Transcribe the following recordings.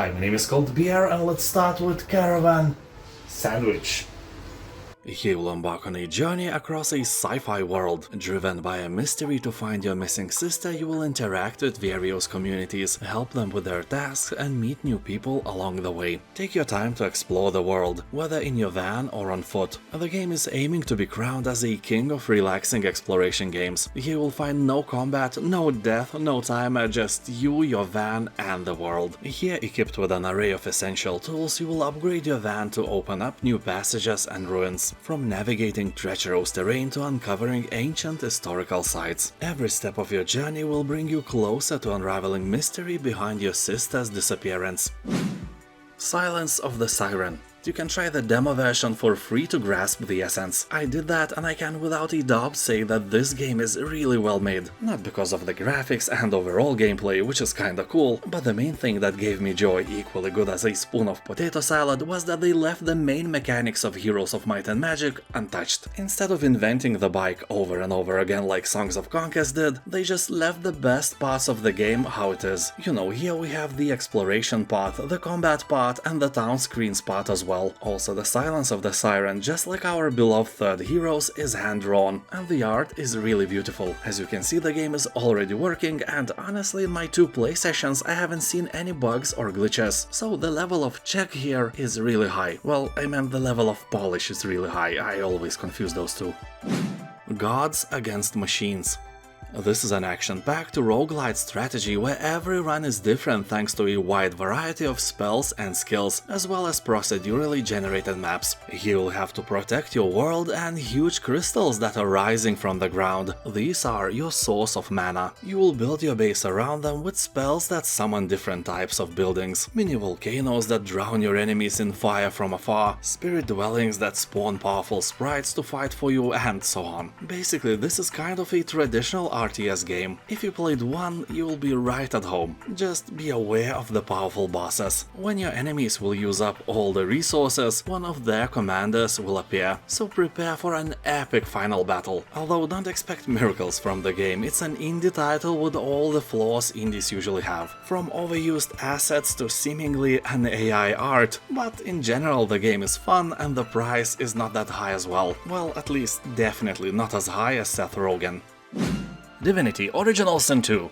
Hi, my name is Cold Beer and let's start with Caravan SandWitch. You will embark on a journey across a sci-fi world. Driven by a mystery to find your missing sister, you will interact with various communities, help them with their tasks, and meet new people along the way. Take your time to explore the world, whether in your van or on foot. The game is aiming to be crowned as a king of relaxing exploration games. Here you will find no combat, no death, no timer, just you, your van, and the world. Here, equipped with an array of essential tools, you will upgrade your van to open up new passages and ruins. From navigating treacherous terrain to uncovering ancient historical sites. Every step of your journey will bring you closer to unraveling mystery behind your sister's disappearance. Silence of the Siren. You can try the demo version for free to grasp the essence. I did that and I can without a doubt say that this game is really well made. Not because of the graphics and overall gameplay, which is kinda cool, but the main thing that gave me joy, equally good as a spoon of potato salad, was that they left the main mechanics of Heroes of Might and Magic untouched. Instead of inventing the bike over and over again like Songs of Conquest did, they just left the best parts of the game how it is. You know, here we have the exploration part, the combat part, and the town screens part as well. Also, the silence of the Siren, just like our beloved third Heroes, is hand-drawn, and the art is really beautiful. As you can see, the game is already working, and honestly, in my 2 play sessions I haven't seen any bugs or glitches, so the level of check here is really high. Well, I meant the level of polish is really high, I always confuse those two. Gods against machines. This is an action-packed roguelite strategy where every run is different thanks to a wide variety of spells and skills, as well as procedurally generated maps. You'll have to protect your world and huge crystals that are rising from the ground. These are your source of mana. You will build your base around them with spells that summon different types of buildings, mini volcanoes that drown your enemies in fire from afar, spirit dwellings that spawn powerful sprites to fight for you, and so on. Basically, this is kind of a traditional RTS game. If you played one, you will be right at home. Just be aware of the powerful bosses. When your enemies will use up all the resources, one of their commanders will appear, so prepare for an epic final battle. Although don't expect miracles from the game, it's an indie title with all the flaws indies usually have. From overused assets to seemingly an AI art, but in general the game is fun and the price is not that high as well. Well, at least definitely not as high as Seth Rogen. Divinity Original Sin 2.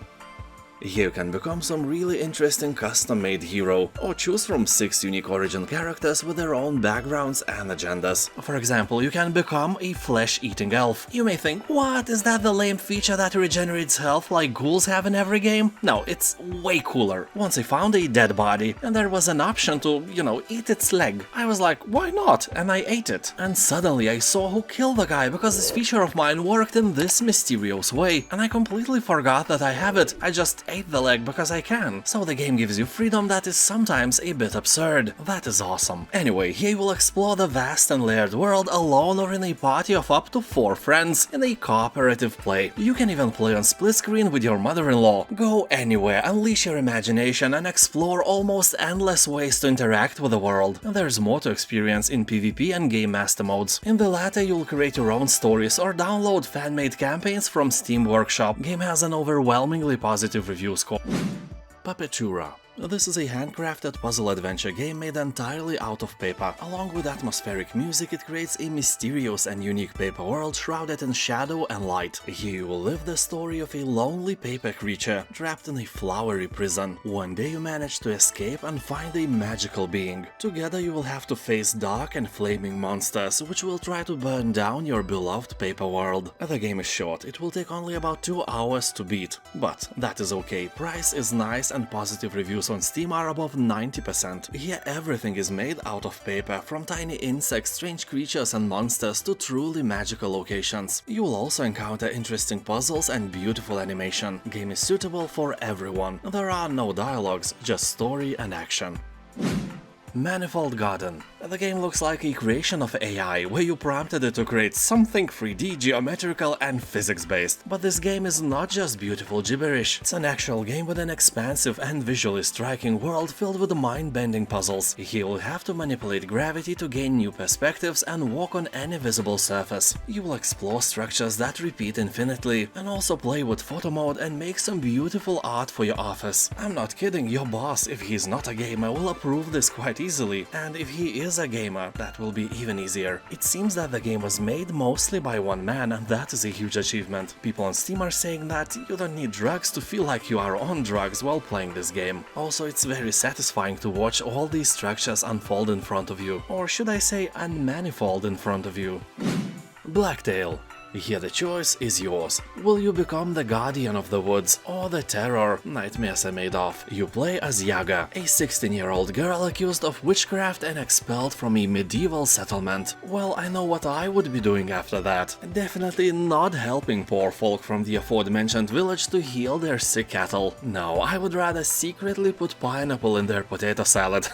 You can become some really interesting custom-made hero, or choose from 6 unique origin characters with their own backgrounds and agendas. For example, you can become a flesh-eating elf. You may think, what, is that the lame feature that regenerates health like ghouls have in every game? No, it's way cooler. Once I found a dead body, and there was an option to, eat its leg. I was like, why not? And I ate it. And suddenly I saw who killed the guy, because this feature of mine worked in this mysterious way, and I completely forgot that I have it. I just ate the leg because I can. So the game gives you freedom that is sometimes a bit absurd. That is awesome. Anyway, here you will explore the vast and layered world alone or in a party of up to 4 friends in a cooperative play. You can even play on split screen with your mother-in-law. Go anywhere, unleash your imagination and explore almost endless ways to interact with the world. There's more to experience in PvP and Game Master modes. In the latter, you'll create your own stories or download fan-made campaigns from Steam Workshop. Game has an overwhelmingly positive review score. Papetura. This is a handcrafted puzzle-adventure game made entirely out of paper. Along with atmospheric music, it creates a mysterious and unique paper world shrouded in shadow and light. Here you will live the story of a lonely paper creature trapped in a flowery prison. One day you manage to escape and find a magical being. Together you will have to face dark and flaming monsters, which will try to burn down your beloved paper world. The game is short, it will take only about 2 hours to beat. But that is okay, price is nice and positive reviews on Steam are above 90%. Here everything is made out of paper, from tiny insects, strange creatures and monsters to truly magical locations. You will also encounter interesting puzzles and beautiful animation. Game is suitable for everyone. There are no dialogues, just story and action. Manifold Garden. The game looks like a creation of AI, where you prompted it to create something 3D, geometrical and physics-based. But this game is not just beautiful gibberish, it's an actual game with an expansive and visually striking world filled with mind-bending puzzles. You will have to manipulate gravity to gain new perspectives and walk on any visible surface. You will explore structures that repeat infinitely, and also play with photo mode and make some beautiful art for your office. I'm not kidding, your boss, if he's not a gamer, will approve this quite easily, and if he is a gamer, that will be even easier. It seems that the game was made mostly by one man, and that is a huge achievement. People on Steam are saying that you don't need drugs to feel like you are on drugs while playing this game. Also, it's very satisfying to watch all these structures unfold in front of you, or should I say unmanifold in front of you. BLACKTAIL. Here the choice is yours. Will you become the guardian of the woods or the terror nightmares are made of? You play as Yaga, a 16-year-old girl accused of witchcraft and expelled from a medieval settlement. Well, I know what I would be doing after that. Definitely not helping poor folk from the aforementioned village to heal their sick cattle. No, I would rather secretly put pineapple in their potato salad.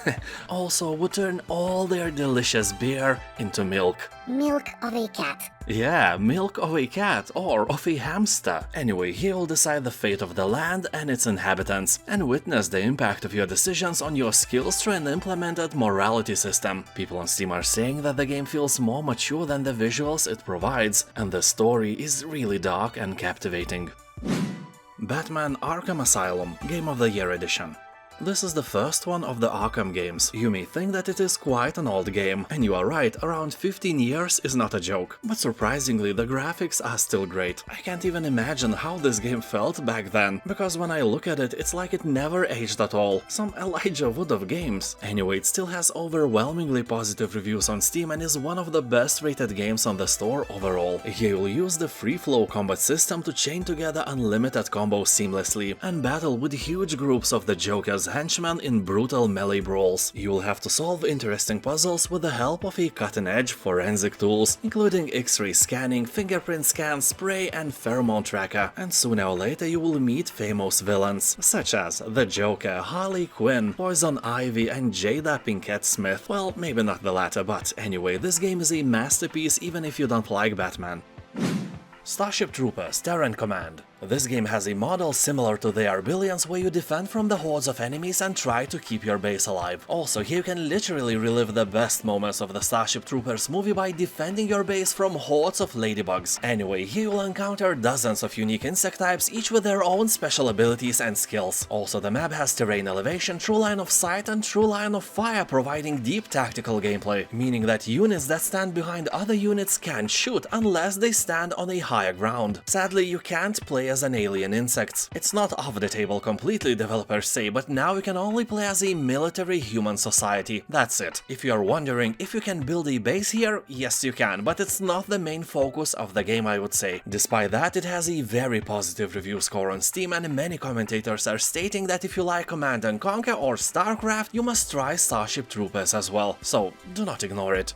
Also, would turn all their delicious beer into milk. Milk of a cat. Yeah, milk of a cat or of a hamster. Anyway, he will decide the fate of the land and its inhabitants, and witness the impact of your decisions on your skills through an implemented morality system. People on Steam are saying that the game feels more mature than the visuals it provides, and the story is really dark and captivating. Batman Arkham Asylum, Game of the Year Edition. This is the first one of the Arkham games. You may think that it is quite an old game, and you are right, around 15 years is not a joke. But surprisingly, the graphics are still great. I can't even imagine how this game felt back then, because when I look at it, it's like it never aged at all. Some Elijah Wood of games. Anyway, it still has overwhelmingly positive reviews on Steam and is one of the best rated games on the store overall. Here you'll use the free flow combat system to chain together unlimited combos seamlessly, and battle with huge groups of the Joker's henchmen in brutal melee brawls. You will have to solve interesting puzzles with the help of a cutting-edge forensic tools, including X-ray scanning, fingerprint scan, spray and pheromone tracker, and sooner or later you will meet famous villains, such as the Joker, Harley Quinn, Poison Ivy and Jada Pinkett Smith. Well, maybe not the latter, but anyway, this game is a masterpiece even if you don't like Batman. Starship Troopers Terran Command. This game has a model similar to the Billions, where you defend from the hordes of enemies and try to keep your base alive. Also, here you can literally relive the best moments of the Starship Troopers movie by defending your base from hordes of ladybugs. Anyway, here you'll encounter dozens of unique insect types, each with their own special abilities and skills. Also, the map has terrain elevation, true line of sight and true line of fire, providing deep tactical gameplay, meaning that units that stand behind other units can't shoot unless they stand on a higher ground. Sadly, you can't play as an alien insect. It's not off the table completely, developers say, but now you can only play as a military human society. That's it. If you are wondering if you can build a base here, yes you can, but it's not the main focus of the game, I would say. Despite that, it has a very positive review score on Steam, and many commentators are stating that if you like Command & Conquer or StarCraft, you must try Starship Troopers as well, so do not ignore it.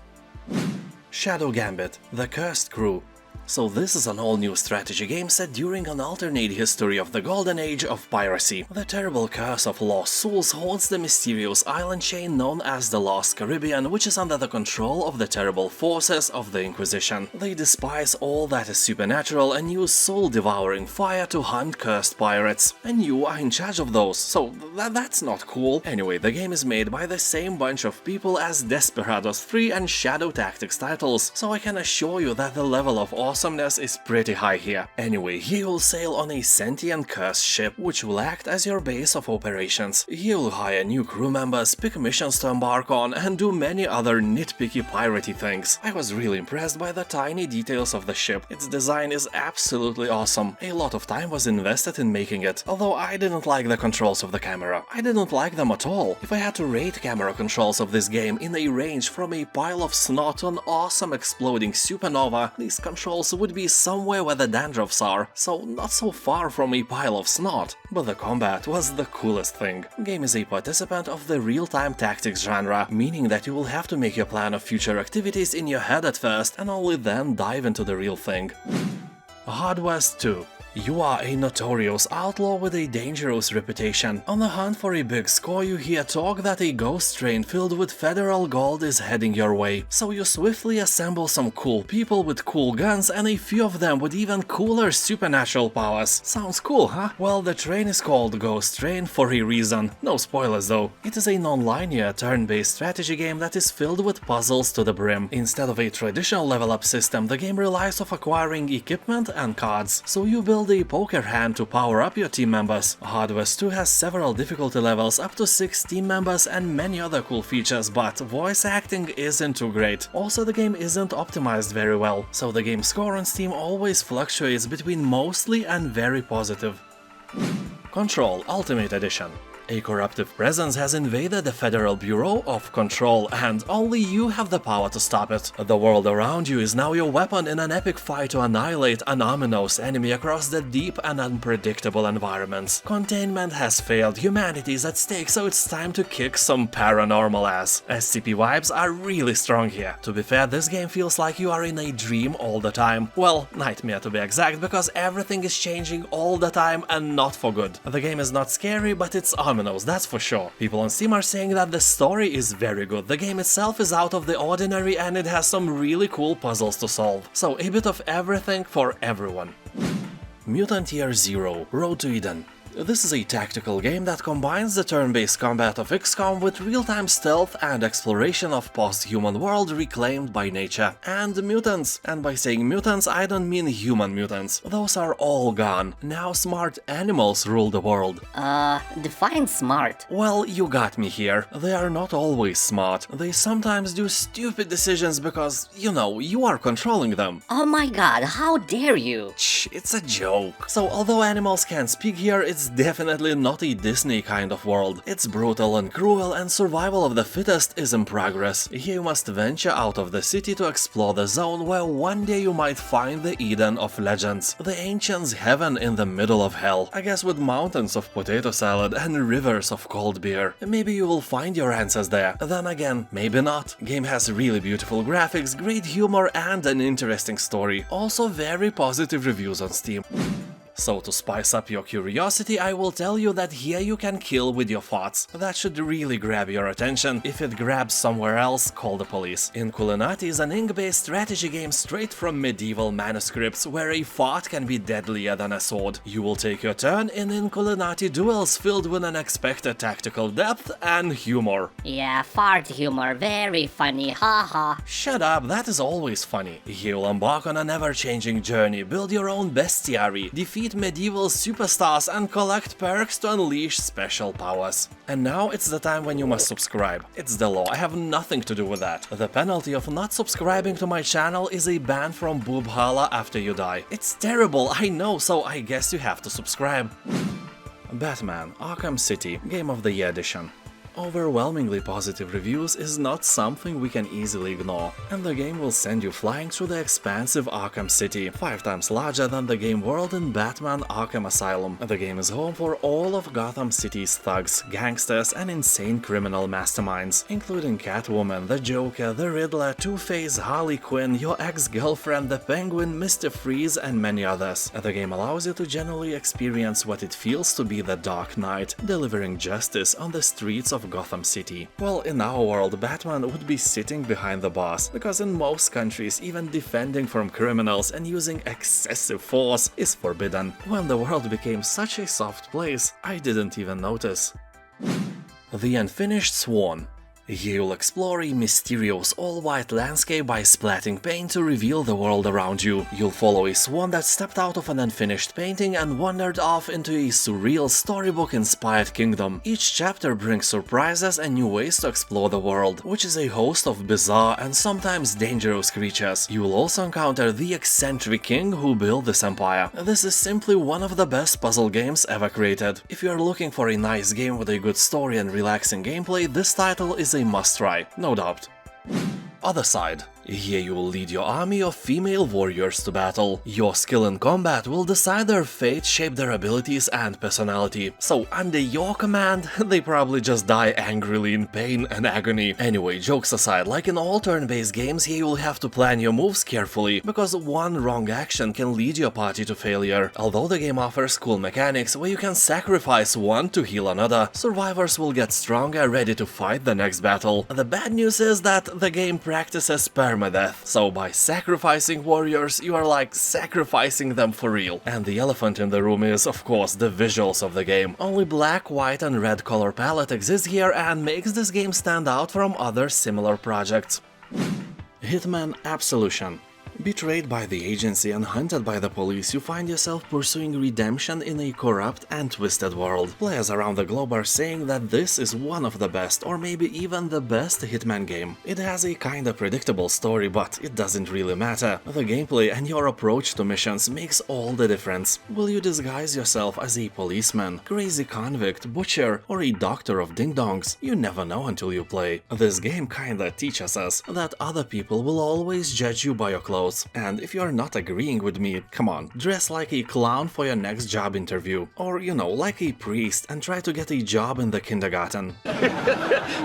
Shadow Gambit, The Cursed Crew. So this is an all-new strategy game set during an alternate history of the golden age of piracy. The terrible curse of lost souls haunts the mysterious island chain known as the Lost Caribbean, which is under the control of the terrible forces of the Inquisition. They despise all that is supernatural and use soul-devouring fire to hunt cursed pirates. And you are in charge of those, so that's not cool. Anyway, the game is made by the same bunch of people as Desperados 3 and Shadow Tactics titles, so I can assure you that the level of awesomeness is pretty high here. Anyway, here you'll sail on a sentient cursed ship, which will act as your base of operations. You'll hire new crew members, pick missions to embark on, and do many other nitpicky piratey things. I was really impressed by the tiny details of the ship. Its design is absolutely awesome. A lot of time was invested in making it, although I didn't like the controls of the camera. I didn't like them at all. If I had to rate camera controls of this game in a range from a pile of snot to an awesome exploding supernova, these controls would be somewhere where the dandruffs are, so not so far from a pile of snot. But the combat was the coolest thing. The game is a participant of the real-time tactics genre, meaning that you will have to make your plan of future activities in your head at first, and only then dive into the real thing. Hard West 2. You are a notorious outlaw with a dangerous reputation. On the hunt for a big score, you hear talk that a ghost train filled with federal gold is heading your way. So you swiftly assemble some cool people with cool guns and a few of them with even cooler supernatural powers. Sounds cool, huh? Well, the train is called Ghost Train for a reason. No spoilers though. It is a non-linear turn-based strategy game that is filled with puzzles to the brim. Instead of a traditional level-up system, the game relies on acquiring equipment and cards. So you build a poker hand to power up your team members. Hardware 2 has several difficulty levels, up to 6 team members and many other cool features, but voice acting isn't too great. Also, the game isn't optimized very well, so the game score on Steam always fluctuates between mostly and very positive. Control Ultimate Edition. A corruptive presence has invaded the Federal Bureau of Control, and only you have the power to stop it. The world around you is now your weapon in an epic fight to annihilate an ominous enemy across the deep and unpredictable environments. Containment has failed, humanity is at stake, so it's time to kick some paranormal ass. SCP vibes are really strong here. To be fair, this game feels like you are in a dream all the time. Well, nightmare to be exact, because everything is changing all the time and not for good. The game is not scary, but it's ominous, that's for sure. People on Steam are saying that the story is very good, the game itself is out of the ordinary and it has some really cool puzzles to solve. So a bit of everything for everyone. Mutant Year Zero: Road to Eden. This is a tactical game that combines the turn-based combat of XCOM with real-time stealth and exploration of post-human world reclaimed by nature. And mutants. And by saying mutants, I don't mean human mutants. Those are all gone. Now smart animals rule the world. Define smart. Well, you got me here. They are not always smart. They sometimes do stupid decisions because, you know, you are controlling them. Oh my god, how dare you! Shh, it's a joke. So although animals can't speak here, it's definitely not a Disney kind of world. It's brutal and cruel, and survival of the fittest is in progress. Here you must venture out of the city to explore the zone where one day you might find the Eden of legends. The ancients' heaven in the middle of hell. I guess with mountains of potato salad and rivers of cold beer. Maybe you will find your answers there. Then again, maybe not. Game has really beautiful graphics, great humor and an interesting story. Also very positive reviews on Steam. So to spice up your curiosity, I will tell you that here you can kill with your thoughts. That should really grab your attention. If it grabs somewhere else, call the police. Inkulinati is an ink-based strategy game straight from medieval manuscripts, where a thought can be deadlier than a sword. You will take your turn in Inkulinati duels filled with unexpected tactical depth and humor. Yeah, fart humor, very funny, haha. Shut up, that is always funny. You'll embark on an ever-changing journey, build your own bestiary, defeat medieval superstars and collect perks to unleash special powers. And now it's the time when you must subscribe. It's the law, I have nothing to do with that. The penalty of not subscribing to my channel is a ban from Boobhala after you die. It's terrible, I know, so I guess you have to subscribe. Batman: Arkham City Game of the Year Edition. Overwhelmingly positive reviews is not something we can easily ignore, and the game will send you flying through the expansive Arkham City, 5 times larger than the game world in Batman: Arkham Asylum. The game is home for all of Gotham City's thugs, gangsters and insane criminal masterminds, including Catwoman, the Joker, the Riddler, Two-Face, Harley Quinn, your ex-girlfriend, the Penguin, Mr. Freeze and many others. The game allows you to genuinely experience what it feels to be the Dark Knight, delivering justice on the streets of Gotham City. Well, in our world, Batman would be sitting behind the bars, because in most countries even defending from criminals and using excessive force is forbidden. When the world became such a soft place, I didn't even notice. The Unfinished Swan. You'll explore a mysterious all-white landscape by splatting paint to reveal the world around you. You'll follow a swan that stepped out of an unfinished painting and wandered off into a surreal storybook-inspired kingdom. Each chapter brings surprises and new ways to explore the world, which is a host of bizarre and sometimes dangerous creatures. You will also encounter the eccentric king who built this empire. This is simply one of the best puzzle games ever created. If you are looking for a nice game with a good story and relaxing gameplay, this title is a must-try, no doubt. Othercide. Here you will lead your army of female warriors to battle. Your skill in combat will decide their fate, shape their abilities and personality. So under your command, they probably just die angrily in pain and agony. Anyway, jokes aside, like in all turn-based games, here you will have to plan your moves carefully, because one wrong action can lead your party to failure. Although the game offers cool mechanics where you can sacrifice one to heal another, survivors will get stronger, ready to fight the next battle. The bad news is that the game practices permadeath, so by sacrificing warriors, you are like sacrificing them for real. And the elephant in the room is, of course, the visuals of the game. Only black, white and red color palette exists here and makes this game stand out from other similar projects. Hitman Absolution. Betrayed by the agency and hunted by the police, you find yourself pursuing redemption in a corrupt and twisted world. Players around the globe are saying that this is one of the best, or maybe even the best Hitman game. It has a kinda predictable story, but it doesn't really matter. The gameplay and your approach to missions makes all the difference. Will you disguise yourself as a policeman, crazy convict, butcher, or a doctor of ding-dongs? You never know until you play. This game kinda teaches us that other people will always judge you by your clothes. And if you're not agreeing with me, come on, dress like a clown for your next job interview. Or, you know, like a priest and try to get a job in the kindergarten.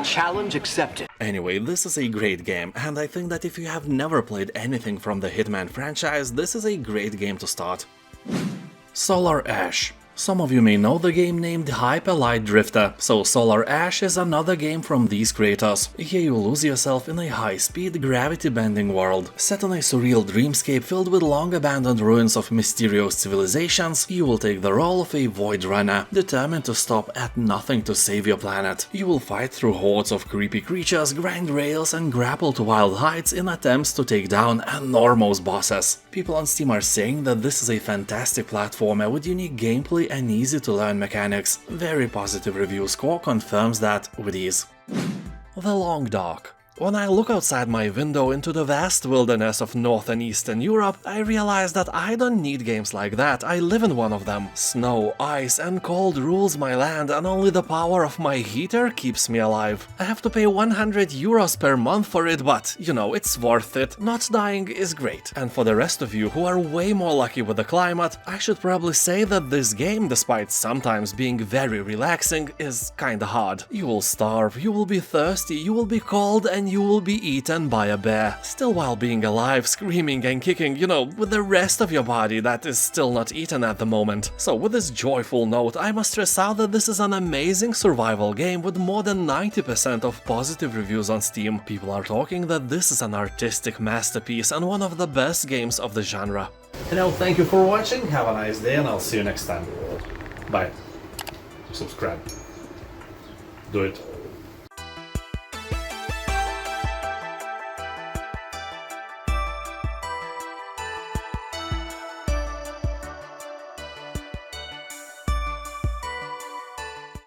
Challenge accepted. Anyway, this is a great game, and I think that if you have never played anything from the Hitman franchise, this is a great game to start. Solar Ash. Some of you may know the game named Hyper Light Drifter, so Solar Ash is another game from these creators. Here you lose yourself in a high-speed, gravity-bending world. Set in a surreal dreamscape filled with long-abandoned ruins of mysterious civilizations, you will take the role of a Void Runner, determined to stop at nothing to save your planet. You will fight through hordes of creepy creatures, grind rails and grapple to wild heights in attempts to take down enormous bosses. People on Steam are saying that this is a fantastic platformer with unique gameplay and easy-to-learn mechanics. Very positive review score confirms that with ease. The Long Dark. When I look outside my window into the vast wilderness of North and Eastern Europe, I realize that I don't need games like that, I live in one of them. Snow, ice and cold rules my land, and only the power of my heater keeps me alive. I have to pay 100 euros per month for it, but, you know, it's worth it. Not dying is great. And for the rest of you who are way more lucky with the climate, I should probably say that this game, despite sometimes being very relaxing, is kinda hard. You will starve, you will be thirsty, you will be cold, and you will be eaten by a bear, still while being alive, screaming and kicking, you know, with the rest of your body that is still not eaten at the moment. So with this joyful note, I must stress out that this is an amazing survival game with more than 90% of positive reviews on Steam. People are talking that this is an artistic masterpiece and one of the best games of the genre. Thank you for watching, have a nice day and I'll see you next time. Bye. Subscribe. Do it.